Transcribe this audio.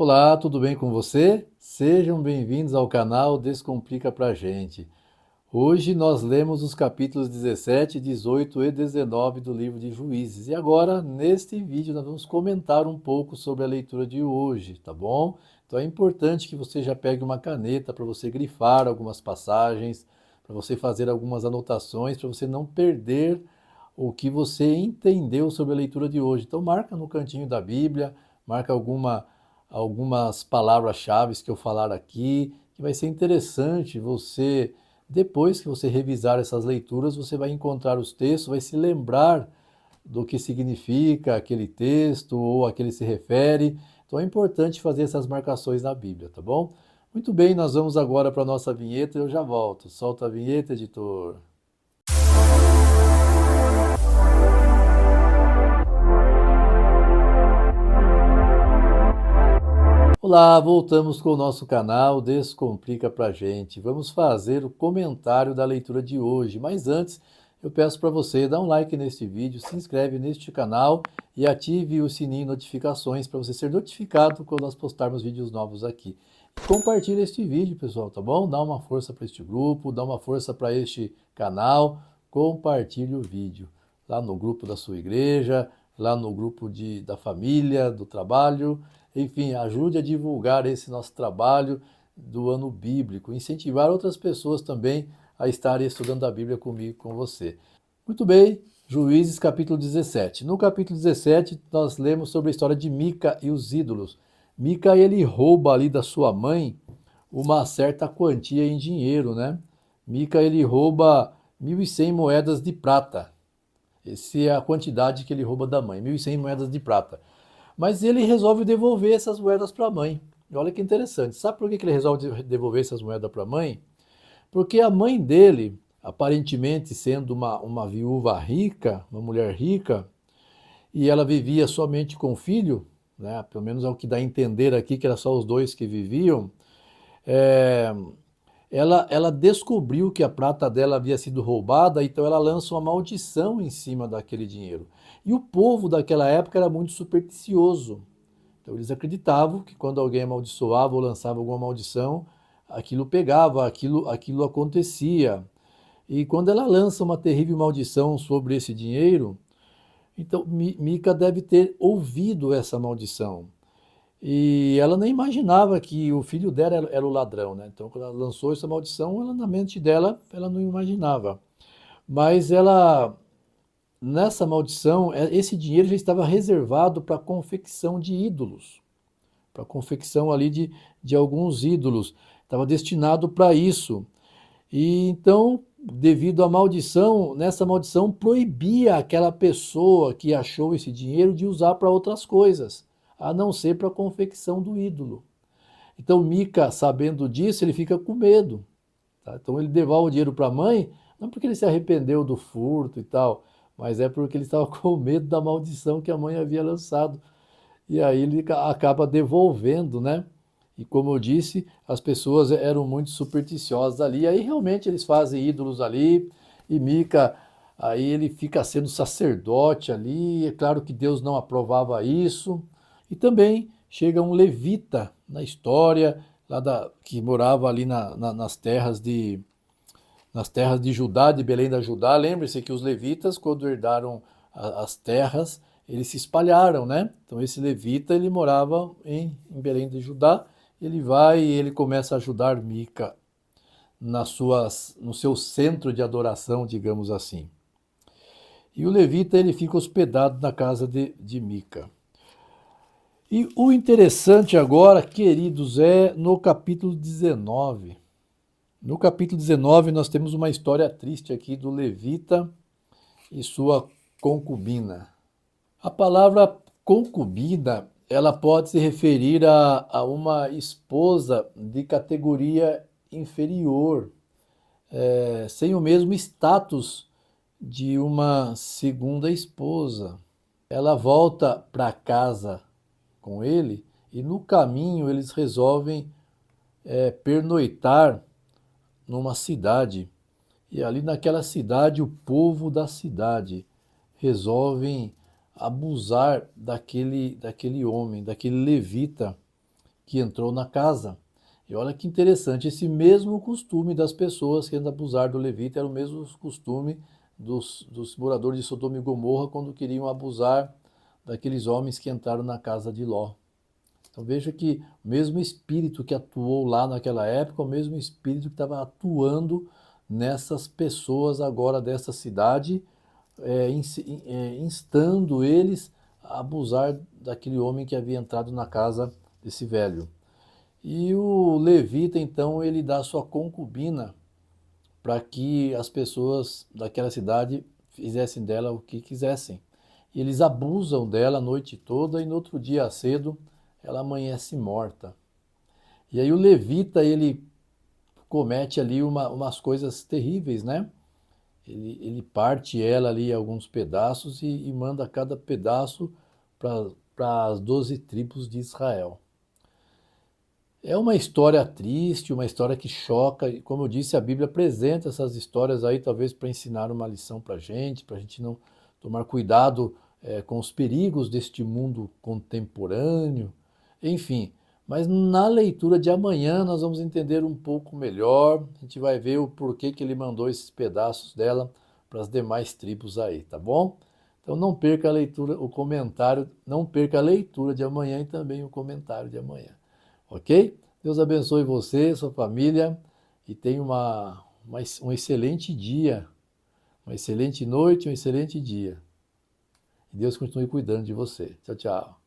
Olá, tudo bem com você? Sejam bem-vindos ao canal Descomplica Pra Gente. Hoje nós lemos os capítulos 17, 18 e 19 do livro de Juízes. E agora, neste vídeo, nós vamos comentar um pouco sobre a leitura de hoje, tá bom? Então é importante que você já pegue uma caneta para você grifar algumas passagens, para você fazer algumas anotações, para você não perder o que você entendeu sobre a leitura de hoje. Então marca no cantinho da Bíblia, marca algumas palavras-chave que eu falar aqui, que vai ser interessante você, depois que você revisar essas leituras, você vai encontrar os textos, vai se lembrar do que significa aquele texto ou a que ele se refere. Então é importante fazer essas marcações na Bíblia, tá bom? Muito bem, nós vamos agora para a nossa vinheta e eu já volto. Solta a vinheta, editor. Olá, voltamos com o nosso canal Descomplica Pra Gente. Vamos fazer o comentário da leitura de hoje, mas antes eu peço para você dar um like neste vídeo, se inscreve neste canal e ative o sininho de notificações para você ser notificado quando nós postarmos vídeos novos aqui. Compartilhe este vídeo, pessoal, tá bom? Dá uma força para este grupo, dá uma força para este canal, compartilhe o vídeo lá no grupo da sua igreja, lá no grupo da família, do trabalho. Enfim, ajude a divulgar esse nosso trabalho do ano bíblico, incentivar outras pessoas também a estarem estudando a Bíblia comigo, com você. Muito bem, Juízes capítulo 17. No capítulo 17, nós lemos sobre a história de Mica e os ídolos. Mica, ele rouba ali da sua mãe uma certa quantia em dinheiro, né? Mica, ele rouba 1.100 moedas de prata. Essa é a quantidade que ele rouba da mãe, 1.100 moedas de prata. Mas ele resolve devolver essas moedas para a mãe. E olha que interessante. Sabe por que ele resolve devolver essas moedas para a mãe? Porque a mãe dele, aparentemente sendo uma viúva rica, uma mulher rica, e ela vivia somente com o filho, né? Pelo menos é o que dá a entender aqui, que era só os dois que viviam, é, ela descobriu que a prata dela havia sido roubada, então ela lança uma maldição em cima daquele dinheiro. E o povo daquela época era muito supersticioso. Então eles acreditavam que quando alguém amaldiçoava ou lançava alguma maldição, aquilo pegava, aquilo acontecia. E quando ela lança uma terrível maldição sobre esse dinheiro, então Mica deve ter ouvido essa maldição. E ela nem imaginava que o filho dela era o ladrão, né? Então, quando ela lançou essa maldição, ela, na mente dela, ela não imaginava. Mas ela, nessa maldição, esse dinheiro já estava reservado para a confecção de ídolos, para a confecção ali de alguns ídolos. Estava destinado para isso. E então, devido à maldição, nessa maldição proibia aquela pessoa que achou esse dinheiro de usar para outras coisas, a não ser para a confecção do ídolo. Então Mica, sabendo disso, ele fica com medo. Tá? Então ele devolve o dinheiro para a mãe, não porque ele se arrependeu do furto e tal, mas é porque ele estava com medo da maldição que a mãe havia lançado. E aí ele acaba devolvendo, né? E como eu disse, as pessoas eram muito supersticiosas ali. Aí realmente eles fazem ídolos ali. E Mica, aí ele fica sendo sacerdote ali. É claro que Deus não aprovava isso. E também chega um levita na história, que morava ali nas terras de Judá, de Belém da Judá. Lembre-se que os levitas, quando herdaram as terras, eles se espalharam, né? Então esse levita, ele morava em Belém de Judá. Ele vai e ele começa a ajudar Mica no seu centro de adoração, digamos assim. E o levita, ele fica hospedado na casa de Mica. E o interessante agora, queridos, é no capítulo 19. No capítulo 19, nós temos uma história triste aqui do levita e sua concubina. A palavra concubina, ela pode se referir a uma esposa de categoria inferior, sem o mesmo status de uma segunda esposa. Ela volta para casa com ele e no caminho eles resolvem pernoitar numa cidade. E ali naquela cidade, o povo da cidade resolvem abusar daquele homem, daquele levita que entrou na casa. E olha que interessante, esse mesmo costume das pessoas querendo abusar do levita era o mesmo costume dos moradores de Sodoma e Gomorra quando queriam abusar daqueles homens que entraram na casa de Ló. Então veja que o mesmo espírito que atuou lá naquela época, o mesmo espírito que estava atuando nessas pessoas agora dessa cidade, instando eles a abusar daquele homem que havia entrado na casa desse velho. E o levita, então, ele dá sua concubina para que as pessoas daquela cidade fizessem dela o que quisessem. E eles abusam dela a noite toda e no outro dia cedo ela amanhece morta. E aí o levita, ele comete ali umas coisas terríveis, né? Ele parte ela ali em alguns pedaços e manda cada pedaço para as 12 tribos de Israel. É uma história triste, uma história que choca, e como eu disse, a Bíblia apresenta essas histórias aí talvez para ensinar uma lição para a gente não tomar cuidado com os perigos deste mundo contemporâneo, enfim. Mas na leitura de amanhã nós vamos entender um pouco melhor, a gente vai ver o porquê que ele mandou esses pedaços dela para as demais tribos aí, tá bom? Então não perca a leitura, o comentário, não perca a leitura de amanhã e também o comentário de amanhã. Ok? Deus abençoe você, sua família e tenha um excelente dia, uma excelente noite, um excelente dia. E Deus continue cuidando de você. Tchau, tchau.